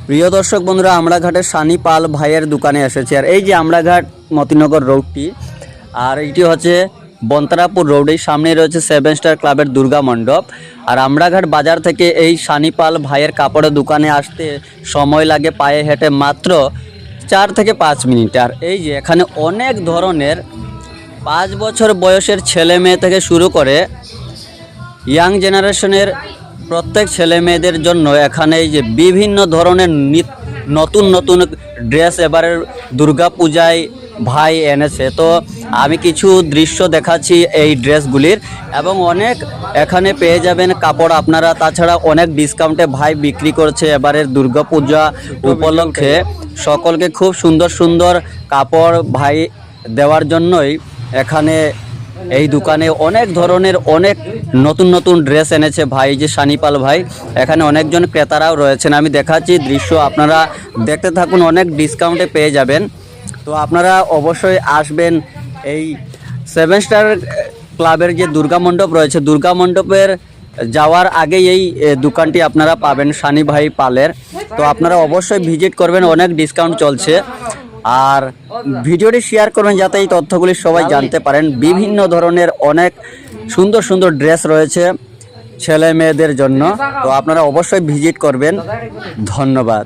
প্রিয় দর্শক বন্ধুরা, আমড়াঘাটের সানি পাল ভাইয়ের দোকানে এসেছি। আর এই যে আমড়াঘাট মতিনগর রোডটি, আর এইটি হচ্ছে বন্তরাপুর রোড। এই সামনে রয়েছে 7 স্টার ক্লাবের দুর্গা মণ্ডপ। আর আমড়াঘাট বাজার থেকে এই সানি পাল ভাইয়ের কাপড়ের দোকানে আসতে সময় লাগে পায়ে হেঁটে মাত্র 4 থেকে 5 মিনিট। আর এই যে এখানে অনেক ধরনের 5 বছর বয়সের ছেলে মেয়ে থেকে শুরু করে ইয়াং জেনারেশনের প্রত্যেক ছেলে মেয়েদের জন্য এখানে এই যে বিভিন্ন ধরনের নতুন নতুন ড্রেস এবারের দুর্গা পূজায় ভাই এনেছে। তো আমি কিছু দৃশ্য দেখাচ্ছি এই ড্রেসগুলির, এবং অনেক এখানে পেয়ে যাবেন কাপড় আপনারা। তাছাড়া অনেক ডিসকাউন্টে ভাই বিক্রি করছে এবারের দুর্গা পূজা উপলক্ষে। সকলকে খুব সুন্দর সুন্দর কাপড় ভাই দেওয়ার জন্যই এখানে এই দোকানে অনেক ধরনের অনেক নতুন নতুন ড্রেস এনেছে ভাই, যে সানিপাল ভাই। এখানে অনেকজন ক্রেতারাও রয়েছেন, আমি দেখাচ্ছি দৃশ্য, আপনারা দেখতে থাকুন। অনেক ডিসকাউন্টে পেয়ে যাবেন। তো আপনারা অবশ্যই আসবেন। এই 7 স্টার ক্লাবের যে দুর্গা মণ্ডপ রয়েছে, দুর্গা মণ্ডপের যাওয়ার আগেই এই দোকানটি আপনারা পাবেন, সানি ভাই পালের। তো আপনারা অবশ্যই ভিজিট করবেন, অনেক ডিসকাউন্ট চলছে। আর ভিডিওটি শেয়ার করবেন যাতে এই তথ্যগুলি সবাই জানতে পারেন। বিভিন্ন ধরনের অনেক সুন্দর সুন্দর ড্রেস রয়েছে ছেলে মেয়েদের জন্য। তো আপনারা অবশ্যই ভিজিট করবেন। ধন্যবাদ।